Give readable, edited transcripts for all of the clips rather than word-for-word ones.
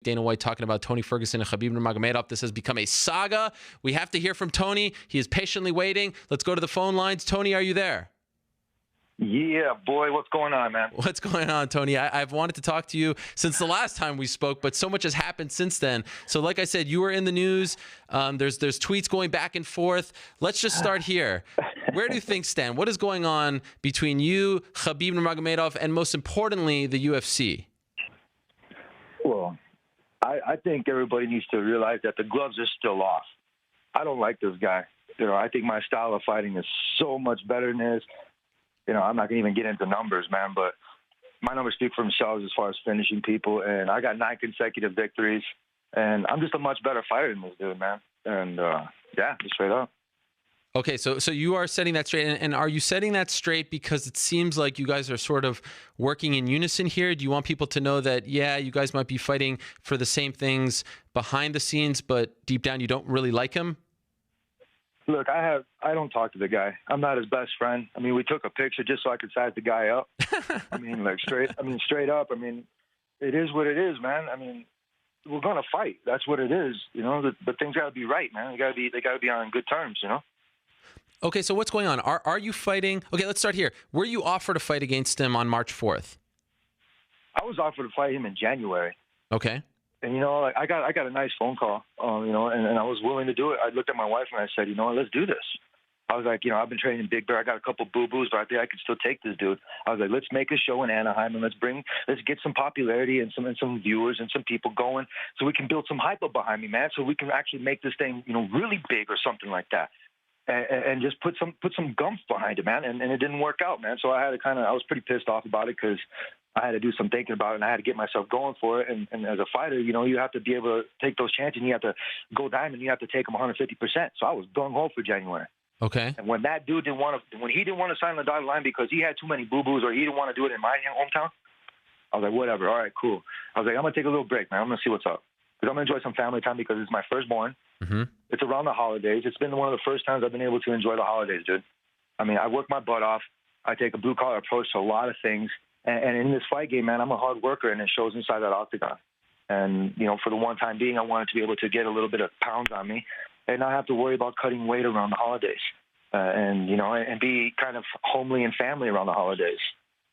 Dana White talking about Tony Ferguson and Khabib Nurmagomedov. This has become a saga. We have to hear from Tony. He is patiently waiting. Let's go to the phone lines. Tony, are you there? Yeah, boy, what's going on, man? What's going on, Tony? I've wanted to talk to you since the last time we spoke, but so much has happened since then. So like I said, you were in the news. There's tweets going back and forth. Let's just start here. Where do things stand? What is going on between you, Khabib Nurmagomedov, and most importantly, the UFC? Well, I think everybody needs to realize that the gloves are still off. I don't like this guy. I think my style of fighting is so much better than his. I'm not going to even get into numbers, man, but my numbers speak for themselves as far as finishing people, and I got 9 consecutive victories, and I'm just a much better fighter than this dude, man. And, yeah, just straight up. Okay, so you are setting that straight, and are you setting that straight because it seems like you guys are sort of working in unison here? Do you want people to know that, yeah, you guys might be fighting for the same things behind the scenes, but deep down you don't really like him? Look, I don't talk to the guy. I'm not his best friend. I mean, we took a picture just so I could size the guy up. Straight up. I mean, it is what it is, man. I mean, we're gonna fight. That's what it is. But things gotta be right, man. They gotta be on good terms, Okay, so what's going on? Are you fighting? Okay, let's start here. Were you offered a fight against him on March 4th? I was offered to fight him in January. Okay. And, I got a nice phone call, and I was willing to do it. I looked at my wife and I said, let's do this. I was like, I've been training Big Bear. I got a couple boo-boos, but I think I could still take this dude. I was like, let's make a show in Anaheim and let's get some popularity and some viewers and some people going so we can build some hype up behind me, man, so we can actually make this thing, really big or something like that. And just put some gumph behind it, man. And it didn't work out, man. So I had to I was pretty pissed off about it because I had to do some thinking about it, and I had to get myself going for it. And as a fighter, you have to be able to take those chances, and you have to go diamond. You have to take them 150%. So I was gung-ho for January. Okay. And when that dude didn't want to sign the dotted line because he had too many boo-boos or he didn't want to do it in my hometown, I was like, whatever. All right, cool. I was like, I'm going to take a little break, man. I'm going to see what's up. Because I'm going to enjoy some family time because it's my firstborn. Mm-hmm. It's around the holidays. It's been one of the first times I've been able to enjoy the holidays, dude. I mean, I work my butt off. I take a blue-collar approach to a lot of things. And in this fight game, man, I'm a hard worker, and it shows inside that octagon. And, for the one time being, I wanted to be able to get a little bit of pounds on me and not have to worry about cutting weight around the holidays. And be kind of homely and family around the holidays,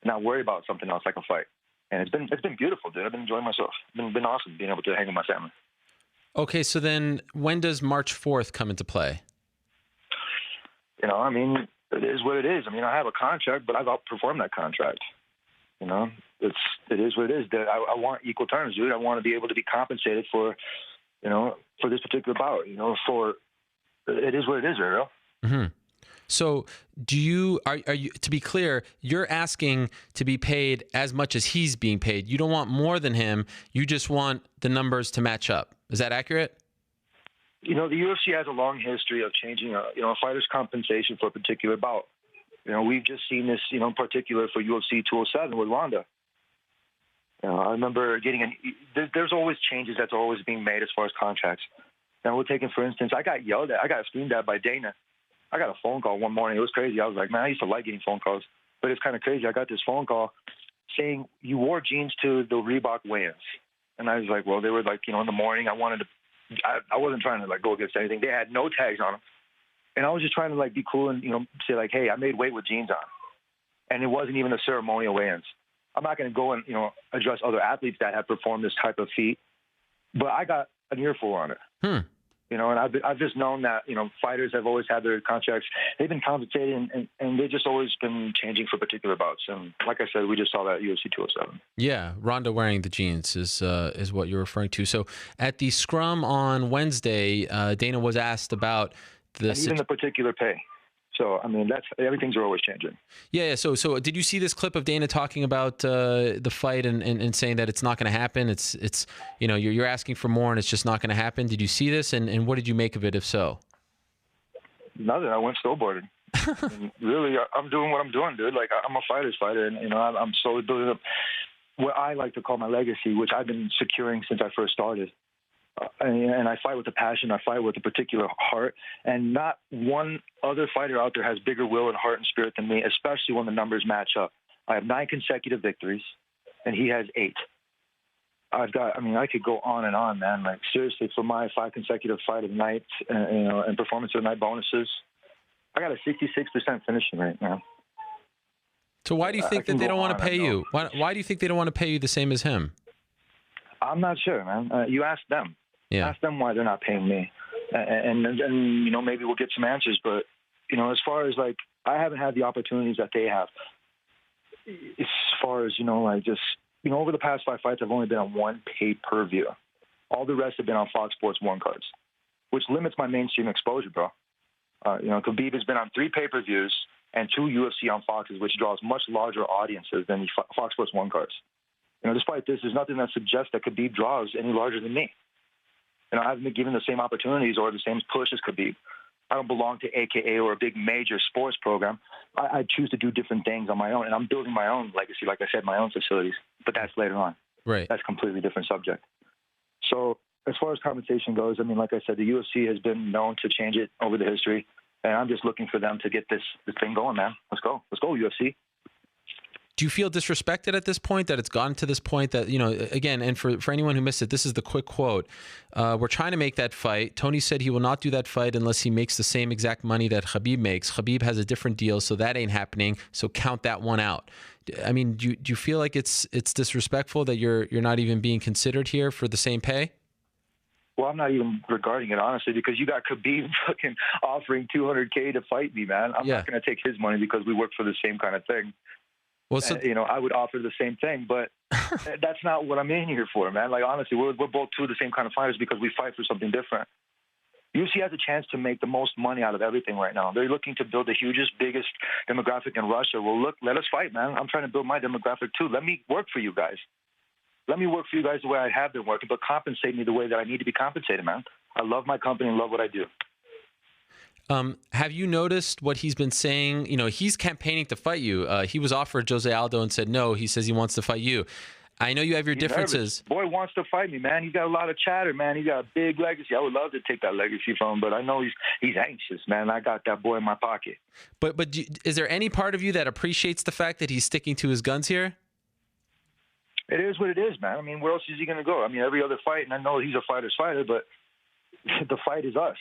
and not worry about something else like a fight. And it's been beautiful, dude. I've been enjoying myself. It's been awesome being able to hang with my family. Okay, so then when does March 4th come into play? I mean, it is what it is. I mean, I have a contract, but I've outperformed that contract. It is what it is. I want equal terms, dude. I want to be able to be compensated for this particular bout. It is what it is, Ariel. Mm-hmm. So are you, to be clear, you're asking to be paid as much as he's being paid. You don't want more than him. You just want the numbers to match up. Is that accurate? The UFC has a long history of changing a fighter's compensation for a particular bout. We've just seen this, in particular for UFC 207 with Ronda. I remember there's always changes that's always being made as far as contracts. Now, we're taking, for instance, I got screamed at by Dana. I got a phone call one morning. It was crazy. I was like, man, I used to like getting phone calls, but it's kind of crazy. I got this phone call saying you wore jeans to the Reebok weigh-ins. And I was like, well, they were like, in the morning. I wasn't trying to go against anything. They had no tags on them. And I was just trying to be cool and, say hey, I made weight with jeans on. And it wasn't even a ceremonial weigh-ins. I'm not going to go and, address other athletes that have performed this type of feat, but I got an earful on it. And I've just known that, fighters have always had their contracts. They've been compensated, and they've just always been changing for particular bouts. And like I said, we just saw that UFC 207. Yeah, Ronda wearing the jeans is what you're referring to. So at the scrum on Wednesday, Dana was asked about even the particular pay. So, I mean, everything's always changing. Yeah. So did you see this clip of Dana talking about the fight and saying that it's not going to happen? It's you're asking for more and it's just not going to happen. Did you see this? And what did you make of it, if so? Nothing. I went snowboarding. Really, I'm doing what I'm doing, dude. I'm a fighter's fighter, and, I'm slowly building up what I like to call my legacy, which I've been securing since I first started. And I fight with a passion. I fight with a particular heart. And not one other fighter out there has bigger will and heart and spirit than me, especially when the numbers match up. I have 9 consecutive victories, and he has 8. I could go on and on, man. Like, seriously, for my 5 consecutive fight of the night, and performance of the night bonuses, I got a 66% finishing rate, man. So why do you think that they don't want to pay you? Why do you think they don't want to pay you the same as him? I'm not sure, man. You ask them. Yeah. Ask them why they're not paying me, and maybe we'll get some answers. But as far as like, I haven't had the opportunities that they have. As far as over the past 5 fights, I've only been on one pay-per-view. All the rest have been on Fox Sports 1 cards, which limits my mainstream exposure, bro. Khabib has been on 3 pay-per-views and 2 UFC on Foxes, which draws much larger audiences than the Fox Sports 1 cards. Despite this, there's nothing that suggests that Khabib draws any larger than me. I haven't been given the same opportunities or the same push as Khabib. I don't belong to AKA or a big major sports program. I choose to do different things on my own, and I'm building my own legacy, like I said, my own facilities. But that's later on. Right. That's a completely different subject. So as far as compensation goes, like I said, the UFC has been known to change it over the history, and I'm just looking for them to get this thing going, man. Let's go, UFC. Do you feel disrespected at this point, that it's gotten to this point that, again, and for anyone who missed it, this is the quick quote. We're trying to make that fight. Tony said he will not do that fight unless he makes the same exact money that Khabib makes. Khabib has a different deal, so that ain't happening. So count that one out. Do you feel like it's disrespectful that you're not even being considered here for the same pay? Well, I'm not even regarding it, honestly, because you got Khabib fucking offering $200K to fight me, man. I'm not going to take his money because we work for the same kind of thing. Well, so, I would offer the same thing, but that's not what I'm in here for, man. Like, honestly, we're both two of the same kind of fighters because we fight for something different. UFC has a chance to make the most money out of everything right now. They're looking to build the hugest, biggest demographic in Russia. Well, look, let us fight, man. I'm trying to build my demographic too. Let me work for you guys. Let me work for you guys the way I have been working, but compensate me the way that I need to be compensated, man. I love my company and love what I do. Have you noticed what he's been saying? He's campaigning to fight you. He was offered Jose Aldo and said no. He says he wants to fight you. I know you have your differences. Boy wants to fight me, man. He's got a lot of chatter, man. He's got a big legacy. I would love to take that legacy from him, but I know he's anxious, man. I got that boy in my pocket. But is there any part of you that appreciates the fact that he's sticking to his guns here? It is what it is, man. Where else is he going to go? Every other fight, and I know he's a fighter's fighter, but the fight is us.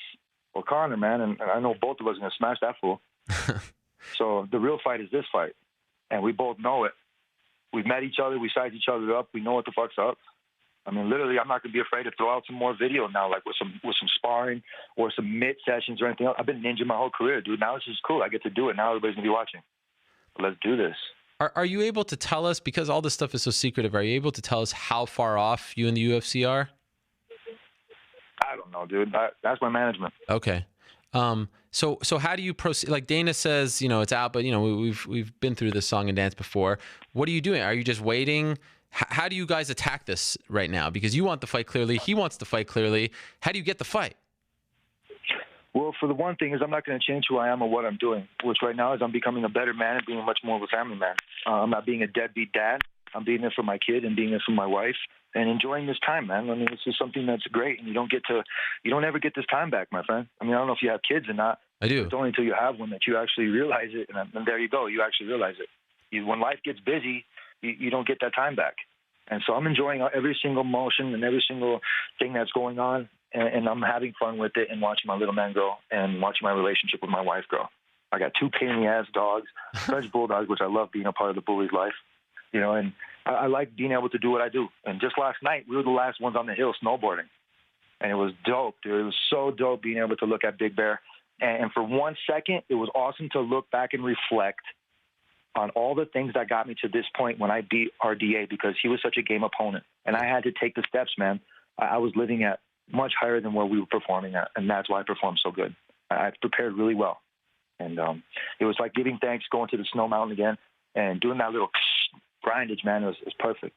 Or Conor, man, and I know both of us are going to smash that fool. So the real fight is this fight, and we both know it. We've met each other. We size each other up. We know what the fuck's up. Literally, I'm not going to be afraid to throw out some more video now, like with some sparring or some mid sessions or anything else. I've been ninja my whole career, dude. Now this is cool. I get to do it. Now everybody's going to be watching. But let's do this. Are you able to tell us, because all this stuff is so secretive, are you able to tell us how far off you and the UFC are? I don't know, dude. That's my management. Okay. So how do you proceed? Like Dana says, it's out, but we've been through this song and dance before. What are you doing? Are you just waiting? How do you guys attack this right now? Because you want the fight clearly. He wants the fight clearly. How do you get the fight? Well, for the one thing is I'm not going to change who I am or what I'm doing, which right now is I'm becoming a better man and being much more of a family man. I'm not being a deadbeat dad. I'm being there for my kid and being there for my wife and enjoying this time, man. This is something that's great, and you don't ever get this time back, my friend. I don't know if you have kids or not. I do. It's only until you have one that you actually realize it, and there you go. You actually realize it. When life gets busy, you don't get that time back. And so I'm enjoying every single motion and every single thing that's going on, and I'm having fun with it and watching my little man grow and watching my relationship with my wife grow. I got 2 pain-in-the-ass dogs, French bulldogs, which I love being a part of the bully's life. And I like being able to do what I do. And just last night, we were the last ones on the hill snowboarding. And it was dope, dude. It was so dope being able to look at Big Bear. And for 1 second, it was awesome to look back and reflect on all the things that got me to this point when I beat RDA, because he was such a game opponent. And I had to take the steps, man. I was living at much higher than where we were performing at. And that's why I performed so good. I prepared really well. And it was like giving thanks, going to the snow mountain again, and doing that little grindage, man. It was perfect.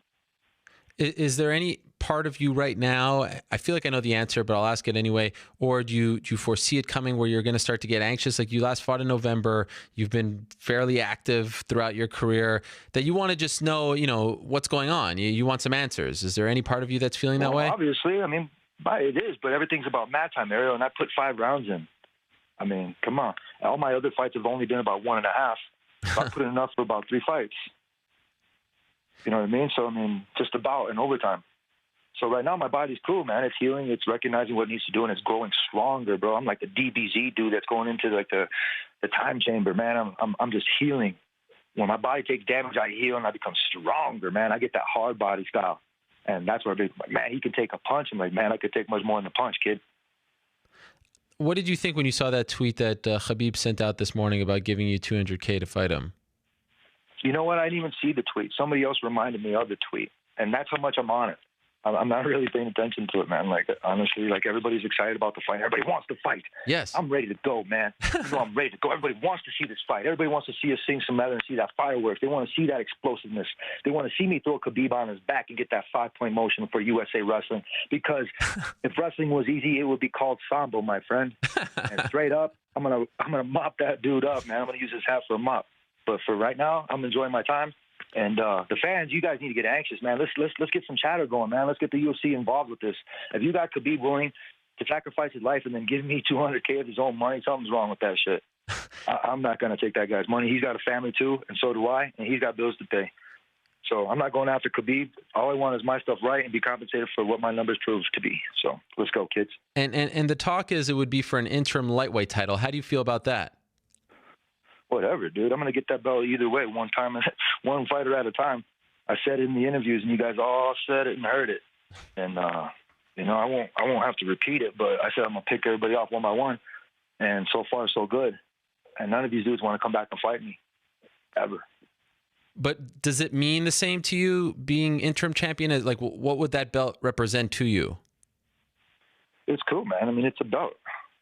Is there any part of you right now, I feel like I know the answer, but I'll ask it anyway, or do you foresee it coming where you're going to start to get anxious? Like, you last fought in November, you've been fairly active throughout your career, that you want to just know, what's going on. You want some answers. Is there any part of you that's feeling that way? Obviously. It is, but everything's about mat time, Ariel, and I put 5 rounds in. Come on. All my other fights have only been about 1.5. So I put in enough for about 3 fights. You know what I mean? So, just about in overtime. So right now my body's cool, man. It's healing. It's recognizing what it needs to do, and it's growing stronger, bro. I'm like the DBZ dude that's going into like the time chamber, man. I'm just healing. When my body takes damage, I heal and I become stronger, man. I get that hard body style. And that's where I'm like, man, he can take a punch. I'm like, man, I could take much more than a punch, kid. What did you think when you saw that tweet that Khabib sent out this morning about giving you $200K to fight him? You know what? I didn't even see the tweet. Somebody else reminded me of the tweet. And that's how much I'm on it. I'm not really paying attention to it, man. Like, honestly, like, everybody's excited about the fight. Everybody wants to fight. Yes. I'm ready to go, man. I'm ready to go. Everybody wants to see this fight. Everybody wants to see us sing some and see that fireworks. They want to see that explosiveness. They want to see me throw Khabib on his back and get that 5-point motion for USA Wrestling. Because if wrestling was easy, it would be called Sambo, my friend. And straight up, I'm gonna mop that dude up, man. I'm gonna use his hat for a mop. But for right now, I'm enjoying my time. And the fans, you guys need to get anxious, man. Let's get some chatter going, man. Let's get the UFC involved with this. If you got Khabib willing to sacrifice his life and then give me $200K of his own money, something's wrong with that shit. I'm not going to take that guy's money. He's got a family too, and so do I, and he's got bills to pay. So I'm not going after Khabib. All I want is my stuff right and be compensated for what my numbers prove to be. So let's go, kids. And the talk is it would be for an interim lightweight title. How do you feel about that? Whatever, dude. I'm going to get that belt either way, one fighter at a time. I said it in the interviews, and you guys all said it and heard it. And, you know, I won't have to repeat it, but I said I'm going to pick everybody off one by one. And so far, so good. And none of these dudes want to come back and fight me, ever. But does it mean the same to you being interim champion? Like, what would that belt represent to you? It's cool, man. I mean, it's a belt.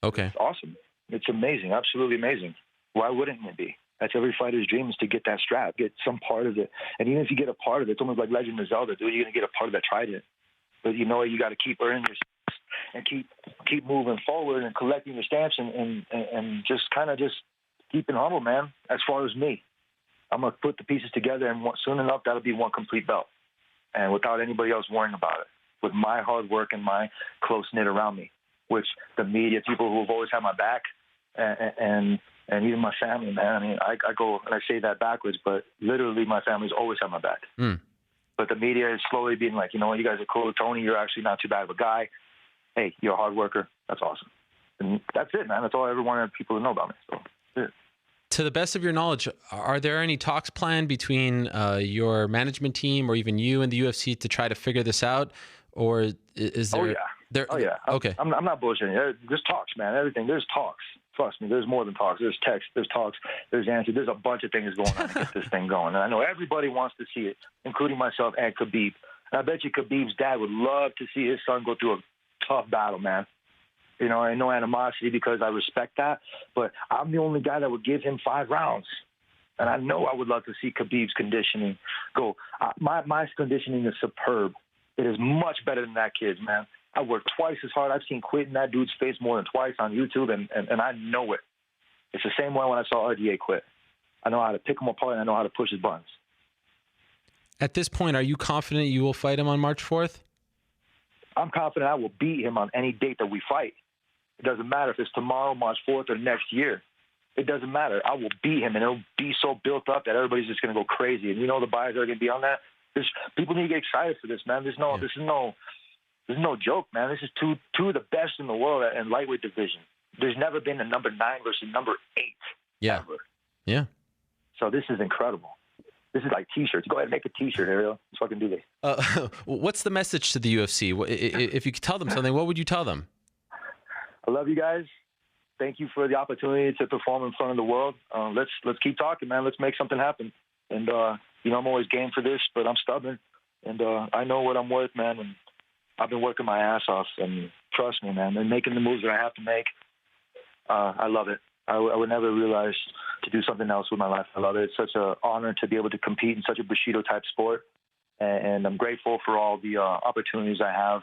Okay. It's awesome. It's amazing. Absolutely amazing. Why wouldn't it be? That's every fighter's dream, is to get that strap, get some part of it. And even if you get a part of it, it's almost like Legend of Zelda, dude. You're going to get a part of that trident. But you know what? You got to keep earning your stamps and keep moving forward and collecting your stamps and just kind of just keeping humble, man, as far as me. I'm going to put the pieces together, and soon enough, that'll be one complete belt. And without anybody else worrying about it, with my hard work and my close-knit around me, which the media, people who have always had my back, and even my family, man. I mean, I go and I say that backwards, but literally my family's always had my back. Mm. But the media is slowly being like, you know what, you guys are cool. Tony, you're actually not too bad of a guy. Hey, you're a hard worker. That's awesome. And that's it, man. That's all I ever wanted people to know about me. So that's it. To the best of your knowledge, are there any talks planned between your management team or even you and the UFC to try to figure this out? Or is there... Oh, yeah. Okay. I'm not bullshitting. There's talks, man. Everything. There's talks. Trust me, there's more than talks. There's text, there's talks, there's answers. There's a bunch of things going on to get this thing going. And I know everybody wants to see it, including myself and Khabib. And I bet you Khabib's dad would love to see his son go through a tough battle, man. You know, I know animosity because I respect that, but I'm the only guy that would give him 5 rounds. And I know I would love to see Khabib's conditioning go. My conditioning is superb. It is much better than that kid's, man. I worked twice as hard. I've seen quit in that dude's face more than twice on YouTube, and I know it. It's the same way when I saw RDA quit. I know how to pick him apart, and I know how to push his buttons. At this point, are you confident you will fight him on March 4th? I'm confident I will beat him on any date that we fight. It doesn't matter if it's tomorrow, March 4th, or next year. It doesn't matter. I will beat him, and it'll be so built up that everybody's just going to go crazy. And you know the buyers are going to be on that. People need to get excited for this, man. This is no joke, man. This is two of the best in the world in lightweight division. There's never been a number 9 versus number 8. Yeah. Ever. Yeah. So this is incredible. This is like T-shirts. Go ahead and make a T-shirt, Ariel. Let's fucking do this. What's the message to the UFC? If you could tell them something, what would you tell them? I love you guys. Thank you for the opportunity to perform in front of the world. Let's keep talking, man. Let's make something happen. And you know, I'm always game for this, but I'm stubborn, and I know what I'm worth, man. And I've been working my ass off, and trust me, man, and making the moves that I have to make. I love it. I would never realize to do something else with my life. I love it. It's such an honor to be able to compete in such a Bushido-type sport, and I'm grateful for all the opportunities I have,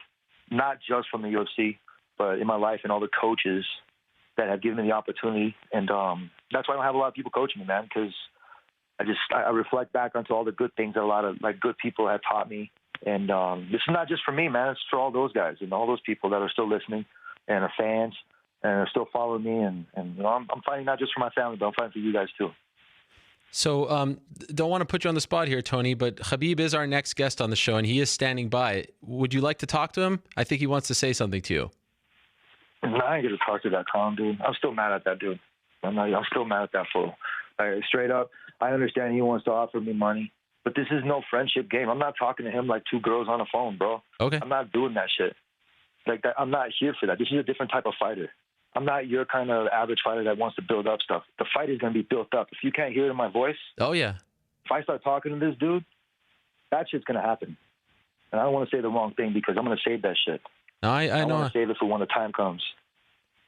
not just from the UFC, but in my life and all the coaches that have given me the opportunity. And that's why I don't have a lot of people coaching me, man, because I reflect back onto all the good things that a lot of good people have taught me. And this is not just for me, man. It's for all those guys and all those people that are still listening and are fans and are still following me. And you know, I'm fighting not just for my family, but I'm fighting for you guys too. So don't want to put you on the spot here, Tony, but Khabib is our next guest on the show, and he is standing by. Would you like to talk to him? I think he wants to say something to you. No, I ain't gonna talk to that clown, dude. I'm still mad at that dude. I'm still mad at that fool. Like, straight up, I understand he wants to offer me money, but this is no friendship game. I'm not talking to him like two girls on the phone, bro. Okay. I'm not doing that shit. Like that, I'm not here for that. This is a different type of fighter. I'm not your kind of average fighter that wants to build up stuff. The fight is going to be built up. If you can't hear it in my voice, oh yeah, if I start talking to this dude, that shit's going to happen. And I don't want to say the wrong thing because I'm going to save that shit. No, I know. want to save it for when the time comes.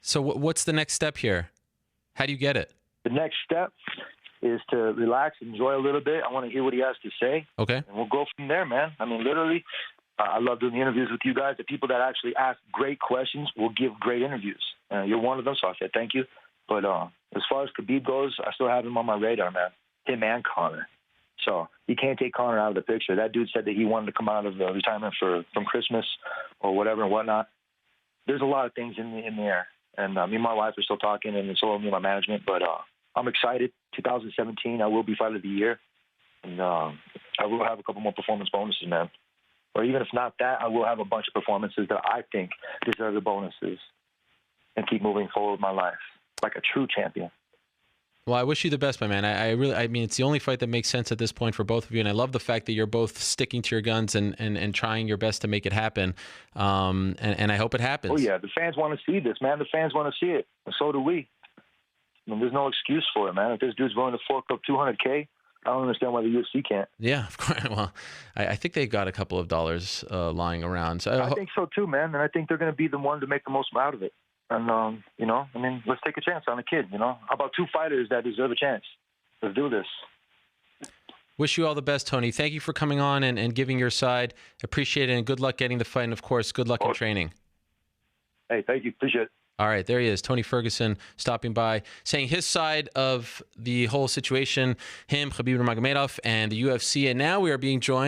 So what's the next step here? How do you get it? The next step is to relax, enjoy a little bit. I want to hear what he has to say. Okay. And we'll go from there, man. I mean, literally, I love doing the interviews with you guys. The people that actually ask great questions will give great interviews. You're one of them, so I said thank you. But as far as Khabib goes, I still have him on my radar, man. Him and Conor. So you can't take Conor out of the picture. That dude said that he wanted to come out of retirement from Christmas or whatever and whatnot. There's a lot of things in the air. And me and my wife are still talking, and so are me and my management. But I'm excited. 2017, I will be Fighter of the Year. And I will have a couple more performance bonuses, man. Or even if not that, I will have a bunch of performances that I think deserve the bonuses and keep moving forward with my life like a true champion. Well, I wish you the best, my man. I mean, it's the only fight that makes sense at this point for both of you, and I love the fact that you're both sticking to your guns and trying your best to make it happen. And I hope it happens. Oh yeah, the fans want to see this, man. The fans want to see it, and so do we. I mean, there's no excuse for it, man. If this dude's willing to fork up $200K, I don't understand why the UFC can't. Yeah, of course. Well, I think they got a couple of dollars lying around. So I think so too, man. And I think they're going to be the one to make the most out of it. And, you know, I mean, let's take a chance on a kid, you know? How about two fighters that deserve a chance? Let's do this. Wish you all the best, Tony. Thank you for coming on and giving your side. Appreciate it, and good luck getting the fight. And, of course, good luck in training. Hey, thank you. Appreciate it. All right, there he is, Tony Ferguson, stopping by, saying his side of the whole situation, him, Khabib Nurmagomedov, and the UFC. And now we are being joined